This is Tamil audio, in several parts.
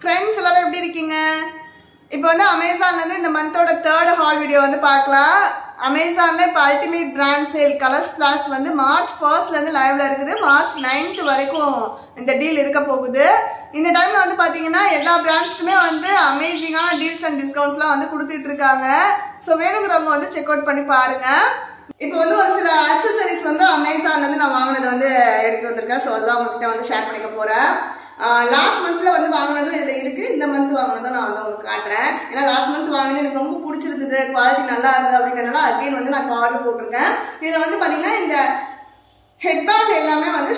Friends, எல்லாரும் எப்படி இருக்கீங்க? இப்போ வந்து Amazonல இருந்து இந்த மந்தோட 3rd haul வீடியோ வந்து பார்க்கலாம். Amazonல இப்ப அல்டிமேட் பிராண்ட் சேல் கலர்ஸ் பிளாஸ் வந்து மார்ச் 1st ல இருந்து லைவ்ல இருக்குது. மார்ச் 9th வரைக்கும் இந்த டீல் இருக்க போகுது. இந்த டைம்ல வந்து பாத்தீங்கன்னா எல்லா பிராண்ட்ஸ்க்குமே வந்து அமேசிங்கான டீல்ஸ் அண்ட் டிஸ்கவுண்ட்ஸ்லாம் வந்து கொடுத்துட்டு இருக்காங்க. சோ வேணுங்கிறவங்க வந்து செக் அவுட் பண்ணி பாருங்க. இப்போ வந்து ஒரு சில அக்சசரிஸ் வந்து Amazonல இருந்து நான் வாங்குனது வந்து எடுத்து வந்திருக்கேன். சோ அதெல்லாம் உங்ககிட்ட வந்து ஷேர் பண்ணிக்க போறேன். லாஸ்ட் மந்த்ல வந்து வாங்கினதும் இதுல இருக்கு. இந்த மந்த் வாங்கினதும் நான் வந்து உங்களுக்கு காட்டுறேன். ஏன்னா லாஸ்ட் மந்த் வாங்கினது எனக்கு ரொம்ப பிடிச்சிருந்தது, குவாலிட்டி நல்லா இருந்தது அப்படிங்கறதுனால அகைன் வந்து நான் ஆர்டர் போட்டிருக்கேன். இதுல வந்து பாத்தீங்கன்னா இந்த ஹெட்பேண்ட் எல்லாமே வந்து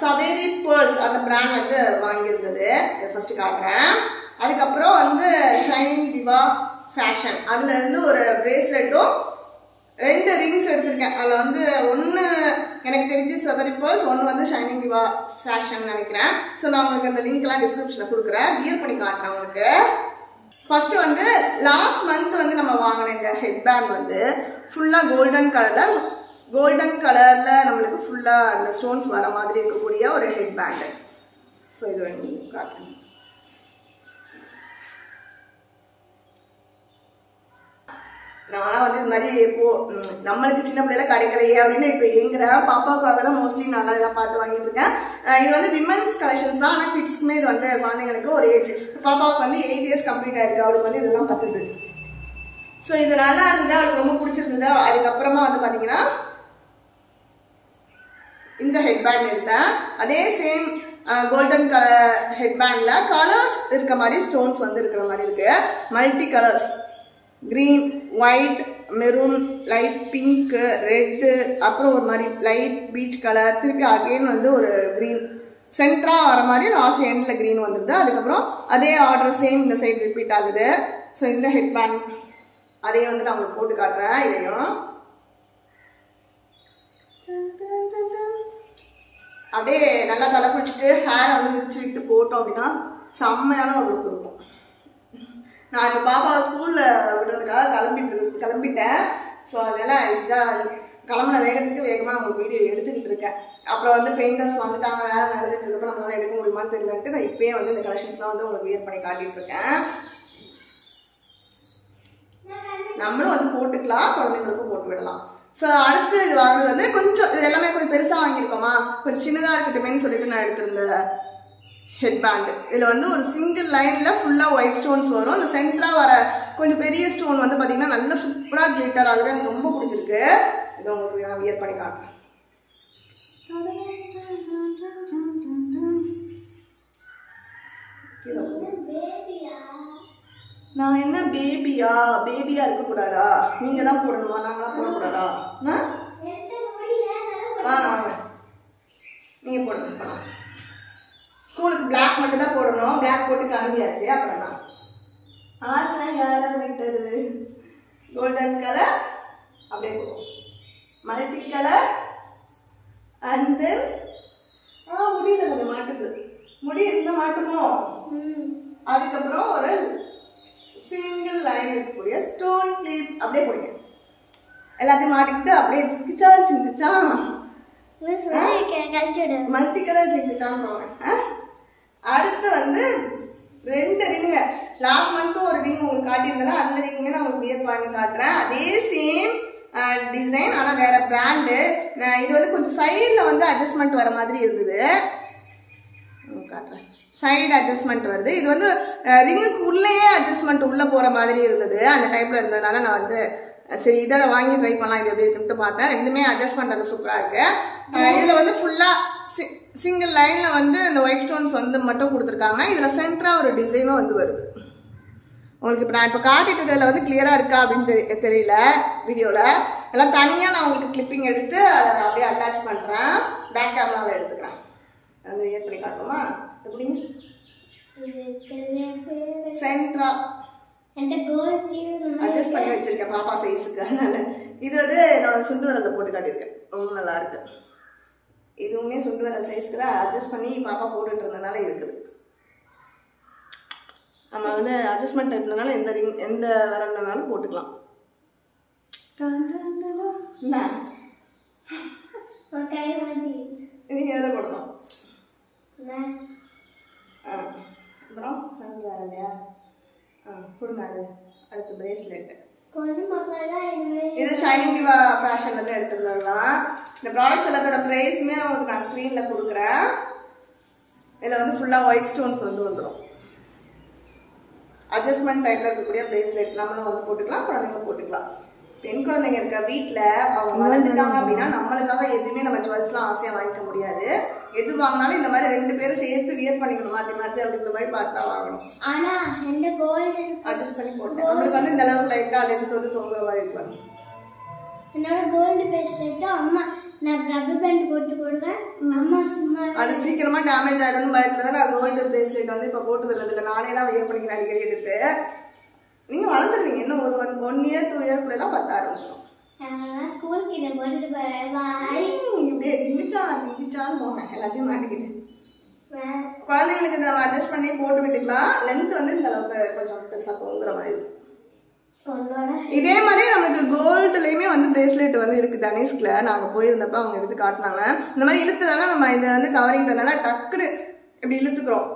சவேரி பேர்ல்ஸ் அந்த பிராண்ட் வந்து வாங்கியிருந்தது. ஃபர்ஸ்ட் காட்டுறேன். அதுக்கப்புறம் வந்து ஷைனிங் திவா ஃபேஷன் அதுல இருந்து ஒரு பிரேஸ்லெட்டும் 2 ரிங்ஸ் எடுத்திருக்கேன். அதுல வந்து ஒன்னு எனக்கு தெரிஞ்சு சவேரி பேர்ல்ஸ், ஒன்னு வந்து ஷைனிங் திவா ஃபேஷன் நினைக்கிறேன். சோ நான் உங்களுக்கு அந்த லிங்க் எல்லாம் டிஸ்கிரிப்ஷன்ல கொடுக்குறேன். வியர் பண்ணி காட்டுறேன் உங்களுக்கு. ஃபர்ஸ்ட் வந்து லாஸ்ட் மந்த் வந்து நம்ம வாங்கின இந்த ஹெட்பேண்ட் வந்து ஃபுல்லா கோல்டன் கலர்ல நம்மளுக்கு ஃபுல்லா அந்த ஸ்டோன்ஸ் வர மாதிரி இருக்கக்கூடிய ஒரு ஹெட்பேண்ட். ஸோ இது வந்து காட்டுறேன். நான் வந்து இது மாதிரி இப்போ நம்மளுக்கு சின்ன பிள்ளைல கிடைக்கலையே அப்படின்னு இப்போ ஏங்குறேன். பாப்பாவுக்காக தான் மோஸ்ட்லி நான் அதெல்லாம் பார்த்து வாங்கிட்டு இருக்கேன். இது வந்து விமன்ஸ் கலெக்ஷன்ஸ் தான். ஆனால் கிட்ஸ்க்குமே இது வந்து குழந்தைங்களுக்கு ஒரு ஏஜ். பாப்பாவுக்கு வந்து 8 years கம்ப்ளீட் ஆயிருக்கு. அவளுக்கு வந்து இதெல்லாம் பத்துது. ஸோ இது நல்லா இருந்தது, அவளுக்கு ரொம்ப பிடிச்சிருந்தது. அதுக்கப்புறமா வந்து பார்த்தீங்கன்னா இந்த ஹெட்பேண்ட் எடுத்தேன். அதே சேம் கோல்டன் கலர் ஹெட்பேண்ட்ல கலர்ஸ் இருக்க மாதிரி ஸ்டோன்ஸ் வந்து இருக்கிற மாதிரி இருக்கு. Multi colours, green, white, maroon, light pink, red, அப்புறம் ஒரு மாதிரி லைட் பீச் கலர், திருப்பி அகைன் வந்து ஒரு கிரீன் சென்டரா வர மாதிரி லாஸ்ட் எண்ட்ல கிரீன் வந்துருது. அதுக்கப்புறம் அதே ஆர்டர் சேம் இந்த சைடு ரிப்பீட் ஆகுது. ஸோ இந்த ஹெட்பேண்ட் அதையும் வந்து நான் உங்களுக்கு போட்டு காட்டுறேன். இதையும் அப்படியே நல்லா தலை குளிச்சுட்டு ஹேரை வந்து விரிச்சு விட்டு போட்டோம் அப்படின்னா செம்மையான ஒரு லுக் இருக்கும். நான் இப்போ பாப்பா ஸ்கூல்ல விடுறதுக்காக கிளம்பிட்டேன். ஸோ அதனால இதுதான் கிளம்புன வேகமாக உங்களுக்கு வீடியோ எடுத்துக்கிட்டு இருக்கேன். அப்புறம் வந்து பெயிண்டர்ஸ் வந்துட்டாங்க, வேலை நடந்துட்டு இருக்கப்ப நம்மளால எடுக்க முடியுமான்னு தெரியலன்ட்டு நான் இப்பயே வந்து இந்த கலெக்ஷன்ஸ்லாம் வந்து உங்களுக்கு வியர் பண்ணி காட்டிட்டு இருக்கேன். நம்மளும் வந்து போட்டுக்கலாம், குழந்தைங்களுக்கும் போட்டு விடலாம். ஸோ அடுத்து இது வாங்குறது வந்து கொஞ்சம் இது எல்லாமே கொஞ்சம் பெருசாக வாங்கியிருக்கோமா, கொஞ்சம் சின்னதாக இருக்கட்டுமேன்னு சொல்லிட்டு நான் எடுத்திருந்தேன் ஹெட்பேண்ட். இதில் வந்து ஒரு சிங்கிள் லைனில் ஃபுல்லாக ஒயிட் ஸ்டோன்ஸ் வரும். அந்த சென்டராக வர கொஞ்சம் பெரிய ஸ்டோன் வந்து பார்த்தீங்கன்னா நல்ல சூப்பராக கிளிட்டர் ஆகுது. எனக்கு ரொம்ப பிடிச்சிருக்கு. இதை உங்களுக்கு நான் வியர் பண்ணி காட்டுறேன். நான் என்ன பேபியா இருக்கக்கூடாதா? நீங்க தான் போடணுமா? நாங்களாம் போடக்கூடாதா? வாங்க நீங்க போடுங்க. ஸ்கூலுக்கு பிளாக் மட்டும் தான் போடணும். பிளாக் போட்டு கிளம்பியாச்சு. அப்புறம் தான் ஆசை யார விட்டது. கோல்டன் கலர் அப்படியே போடும், மல்டி கலர் அண்ட் தென் முடியல கொஞ்சம் மாட்டுது. முடி இருந்தா மாட்டுமோ. அதுக்கப்புறம் ஒரு சிங்கிள் லைன் இருக்கக்கூடிய ஸ்டோன் கிளிப் அப்படியே போடுங்க. எல்லாத்தையும் மாட்டிக்கிட்டு அப்படியே சிங்கிச்சான் மல்டி கலர் சிங்கிச்சான் போங்க. அடுத்து வந்து 2 ரிங். லாஸ்ட் மந்த்தும் ஒரு ரிங் உங்களுக்கு காட்டியிருந்தல, அந்த ரிங்குமே நான் உங்களுக்கு வியர் பண்ணி காட்டுறேன். அதே சேம் டிசைன், ஆனா வேற பிராண்டு. இது வந்து கொஞ்சம் சைட்ல வந்து அட்ஜஸ்ட்மெண்ட் வர மாதிரி இருந்தது. காட்டுறேன். சைடு அட்ஜஸ்ட்மெண்ட் வருது. இது வந்து ரிங்குக்கு உள்ளேயே அட்ஜஸ்ட்மெண்ட் உள்ள போற மாதிரி இருந்தது. அந்த டைப்ல இருந்ததுனால நான் வந்து சரி இதை வாங்கி ட்ரை பண்ணலாம், இது எப்படி இருக்குன்னு பார்த்தேன். ரெண்டுமே அட்ஜஸ்ட் பண்றது சூப்பரா இருக்கு. இதுல வந்து ஃபுல்லா சிங்கிள் லைன்ல வந்து இந்த ஒயிட் ஸ்டோன்ஸ் வந்து மட்டும் கொடுத்துருக்காங்க. இதுல சென்டரா ஒரு டிசைனும் வந்து வருது. உங்களுக்கு இப்போ நான் இப்போ காட்டிட்டு இருக்கிறதுல வந்து கிளியரா இருக்கா அப்படின்னு தெரியல வீடியோல. எல்லாம் தனியா நான் உங்களுக்கு கிளிப்பிங் எடுத்து அதை அப்படியே அட்டாச் பண்றேன். பேக் கேமராவில் எடுத்துக்கிறேன். வந்து வியர் பண்ணி காட்டுமா? எப்படி சென்டரா அட்ஜஸ்ட் பண்ணி வச்சிருக்கேன் பாப்பா சைஸுக்கு. அதனால இது வந்து என்னோட சுண்டு வரல போட்டு காட்டியிருக்கேன். ரொம்ப நல்லா இருக்கு. இதுவுமே சுண்டு வரல் சைஸ்க்கு தான் அட்ஜஸ்ட் பண்ணி பாப்பா போட்டுட்டு இருந்ததுனால இருக்குது. நம்ம வந்து அட்ஜஸ்ட்மெண்ட் இருந்ததுனால எந்த விரல்னாலும் போட்டுக்கலாம். நீங்க எதை போடணும்? அப்புறம் சங்கு வேற இல்லையா? கொடுங்க அது. அடுத்து பிரேஸ்லெட். இது ஷைனிங் டிவா ஃபேஷன்லேருந்து எடுத்துக்கலாம். இந்த ப்ராடக்ட்ஸ் எல்லாத்தோட ப்ரைஸுமே உங்களுக்கு நான் ஸ்க்ரீனில் கொடுக்குறேன். இதில் வந்து ஃபுல்லாக ஒயிட் ஸ்டோன்ஸ் வந்து வந்துடும். அட்ஜஸ்ட்மெண்ட் டைப்பில் இருக்கக்கூடிய பிரேஸ்லெட் நம்மளும் வந்து போட்டுக்கலாம், குழந்தைங்க போட்டுக்கலாம். பெண் குழந்தைங்க இருக்க வீட்டில் அவங்க வளர்ந்துட்டாங்க அப்படின்னா நம்மளுக்காக எதுவுமே நம்ம ஜுவல்ஸ்லாம் ஆசையாக வாங்கிக்க முடியாது. எது வாங்கினாலும் இந்த மாதிரி 2 பேரும் சேர்த்து வியர் பண்ணிக்கணும், மாற்றி மாற்றி அப்படிங்கிற மாதிரி பார்த்தா வாங்கணும். ஆனால் இந்த கோல்டு அட்ஜஸ்ட் பண்ணி போட்டேன். நம்மளுக்கு வந்து இந்த அளவுக்கு லைட்டாக லென்த் வந்து தொங்குற மாதிரி இருப்பாங்க. என்னோட கோல்டு பேஸ்லெட்டு அம்மா நான் ரப்பர் பேண்ட் போட்டு போடுவேன். அம்மா சும்மா அது சீக்கிரமா டேமேஜ் ஆகிடும்னு பயத்துல தான் நான் கோல்டு பிரேஸ்லெட் வந்து இப்போ போட்டதில்லை. இதில் நானே தான் வியர் பண்ணிக்கிறேன் அடிக்கடி எடுத்து. நீங்கள் வளர்ந்துருவீங்க, இன்னும் ஒரு 1 இயர் 2 இயர்க்குள்ளெல்லாம் 10 ஆரம்பிச்சிடும். ஸ்கூலுக்கு இதை போட்டுட்டு போகிறேன். பாய். இப்படியே ஜிங்கிச்சான்னு போனேன், எல்லாத்தையும் மாட்டிக்கிட்டு. குழந்தைங்களுக்கு இதை நம்ம அட்ஜஸ்ட் பண்ணி போட்டு விட்டுக்கலாம். லென்த் வந்து இந்த அளவுக்கு கொஞ்சம் பெருசாக தோங்குற மாதிரி இருக்கும். இதே மாதிரி நமக்கு கோல்டுலயுமே வந்து பிரேஸ்லெட் வந்து இருக்கு. தனிஷ்ல நாங்க போயிருந்தப்ப அவங்க எடுத்து காட்டினாங்க. இந்த மாதிரி இழுத்துனால நம்ம இதை வந்து கவரிங் பண்ணனால டக்குன்னு இப்படி இழுத்துக்கிறோம்.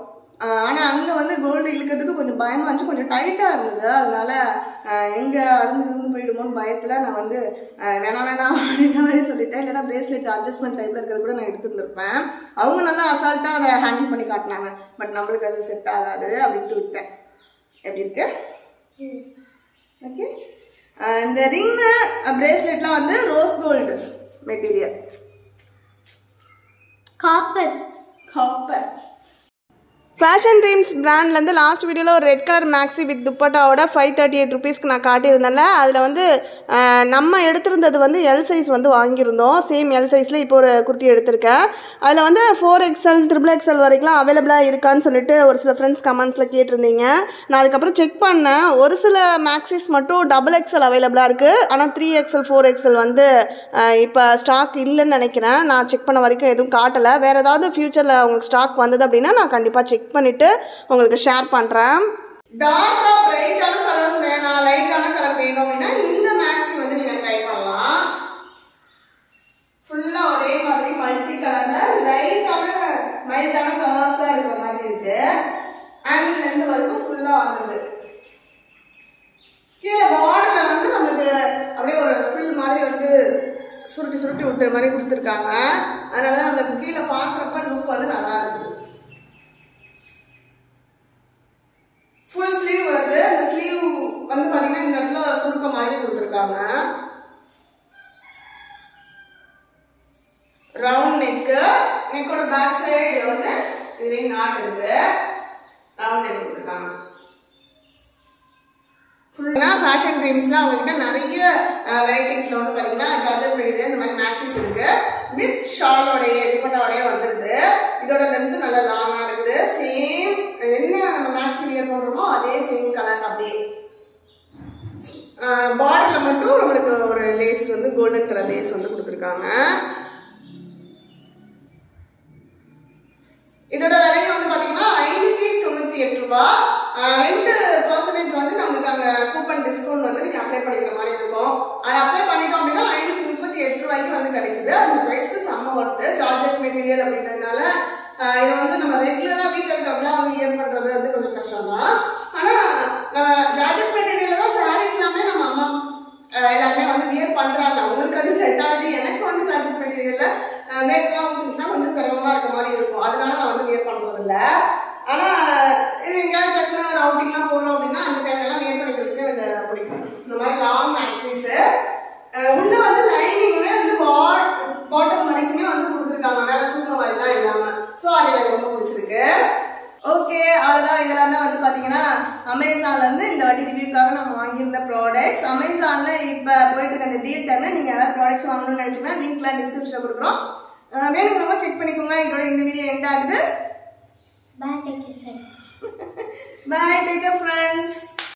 ஆனா அங்க வந்து கோல்டு இழுக்கிறதுக்கு கொஞ்சம் பயமா இருந்துச்சு, கொஞ்சம் டைட்டா இருந்தது. அதனால எங்க அருந்து போயிடுமோன்னு பயத்துல நான் வந்து வேணாம் அப்படின்ற மாதிரி சொல்லிட்டேன். இல்லைன்னா பிரேஸ்லெட் அட்ஜஸ்ட்மெண்ட் டைப்ல இருக்கிறது கூட நான் எடுத்துருந்துருப்பேன். அவங்க நல்லா அசால்ட்டா அதை ஹேண்டில் பண்ணி காட்டினாங்க. பட் நம்மளுக்கு அது செட் ஆகாது அப்படின்ட்டு விட்டேன். எப்படி இருக்கு? ஓகே. இந்த ரிங் பிரேஸ்லெட்லாம் வந்து rose gold material, copper. Fashion dreams பிராண்ட்லேருந்து லாஸ்ட் வீடியோவில் ஒரு ரெட் கலர் மேக்ஸி வித் துப்பட்டாவோட 538 ருபீஸ்க்கு நான் காட்டியிருந்தேன்ல. அதில் வந்து நம்ம எடுத்திருந்தது வந்து எல் சைஸ் வந்து வாங்கியிருந்தோம். சேம் எல் சைஸில் இப்போ ஒரு குர்த்தி எடுத்திருக்கேன். அதில் வந்து 4XL, XXL வரைக்கும் அவைலபிளாக இருக்கான்னு சொல்லிட்டு ஒரு சில ஃப்ரெண்ட்ஸ் கமெண்ட்ஸில் கேட்டிருந்தீங்க. நான் அதுக்கப்புறம் செக் பண்ணேன். ஒரு சில மேக்ஸிஸ் மட்டும் XXL அவைலபிளாக இருக்குது. ஆனால் 3XL 4XL வந்து இப்போ ஸ்டாக் இல்லைன்னு நினைக்கிறேன். நான் செக் பண்ண வரைக்கும் எதுவும் காட்டலை. வேறு ஏதாவது ஃப்யூச்சரில் உங்களுக்கு ஸ்டாக் வந்தது அப்படின்னா நான் கண்டிப்பாக செக் பண்ணிட்டு உங்களுக்கு ஷேர் பண்றேன். டார்க்கா பிரைட்டான கலர்ஸ் வேணாம், லைட்டான கலர் வேணும் அப்படின்னா இந்த மேக்ஸி வந்து நீங்க ட்ரை பண்ணலாம். ஃபுல்லா ஒரே மாதிரி மல்டி கலர்ல லைட்டான மைல்டான கலர்ஸா இருக்கிற மாதிரி இருக்கு. ஆங்கிள் இருந்து வரைக்கும் ஃபுல்லா வந்துது. கீழே பார்டர்ல வந்து நமக்கு அப்படியே ஒரு ஃபுல் மாதிரி வந்து சுருட்டி விட்டுற மாதிரி கொடுத்துருக்காங்க. அதனால நமக்கு கீழே பார்க்குறப்ப லுக் வந்து நல்லா இருக்குது. ஃபுல் ஸ்லீவ் வருது. அந்த ஸ்லீவ் வந்து பாத்தீங்கன்னா இந்த இடத்துல சுருக்க மாதிரி கொடுத்துருக்காங்க. ரவுண்ட் நெக்கோட பேக் சைடு வந்து இதுலயும் நாட் இருக்கு. ரவுண்ட் நெக் கொடுத்துருக்காங்க. ஃபுல்லா ஃபேஷன் ட்ரீம்ஸ்ல அவங்ககிட்ட நிறைய வெரைட்டிஸ்ல வந்து பாத்தீங்கன்னா ஜார்ஜெட் மெட்டீரியல் இந்த மாதிரி மேக்ஸிஸ் இருக்கு. வித் ஷாலோடைய துப்பட்டாவோடய வந்துருது. இதோட லென்த் நல்லா லாங்கா இருக்குது. சேம் என்ன நம்ம மேக்ஸி வியர் பண்றோமோ அதே சேம் கலர். அப்படியே பார்டர்ல மட்டும் நம்மளுக்கு ஒரு லேஸ் வந்து கோல்டன் கலர் லேஸ் வந்து கொடுத்துருக்காங்க. இதோட விலையை வந்து பாத்தீங்கன்னா 598 ரூபாய். 2% வந்து நமக்கு அங்க கூப்பன் டிஸ்கவுண்ட் வந்து நீங்க அப்ளை பண்ணிக்கிற மாதிரி இருக்கும். அதை அப்ளை பண்ணிட்டோம் அப்படின்னா 538 ரூபாய்க்கு வந்து கிடைக்குது. அந்த பிரைஸ்க்கு செம்ம ஒர்த்து. ஜார்ஜெட் மெட்டீரியல் அப்படின்றதுனால இது வந்து நம்ம ரெகுலரா வீட்டில் இருக்கிறவங்களாம் அவங்க வியர் பண்றது வந்து கொஞ்சம் கஷ்டம் தான். ஆனா ஜார்ஜெட் மெட்டீரியல் தான் சாரீஸ் எல்லாமே நம்ம அம்மா எல்லாருமே வந்து வியர் பண்றாங்க. அவங்களுக்கு அது செட் ஆகுது. எனக்கு வந்து ஜார்ஜெட் மெட்டீரியல்ல வேர்லாம் ஊற்றுச்சுன்னா கொஞ்சம் சிரமமா இருக்க மாதிரி இருக்கும். அதனால நான் வந்து வியர் பண்றது இல்லை. ஆனா இது எங்கேயாவது டக்குனு ஒரு அவுட்டிங்லாம் போறோம் அப்படின்னா அந்த டைம்லாம் வியர் பண்ணிக்கிறதுக்கு எனக்கு பிடிக்கும். இந்த மாதிரி லாங் மேக்ஸிஸ் உள்ள வந்து லைனிங்குமே வந்து பாட்டம் வரைக்குமே வந்து கொடுத்துருக்காங்க. மேல தூங்க மாதிரிலாம் இல்லாம. ஸோ அது எனக்கு ரொம்ப பிடிச்சிருக்கு. ஓகே, அவ்வளோதான். இதெல்லாம் தான் வந்து பார்த்தீங்கன்னா அமேசான்ல இருந்து இந்த வாட்டி ரிவ்யூக்காக நம்ம வாங்கியிருந்த ப்ராடக்ட்ஸ். அமேசான்ல இப்போ போயிட்டு இருக்க அந்த டீல் டைம்ல நீங்க ஏதாவது ப்ராடக்ட்ஸ் வாங்கணும்னு நினைச்சீங்கன்னா லிங்க்லாம் டிஸ்கிரிப்ஷன்ல கொடுக்குறோம். வேணுங்கிறவங்க செக் பண்ணிக்கோங்க. இதோட இந்த வீடியோ எண்ட் ஆகுது. Bye, take care. Bye, take care, friends.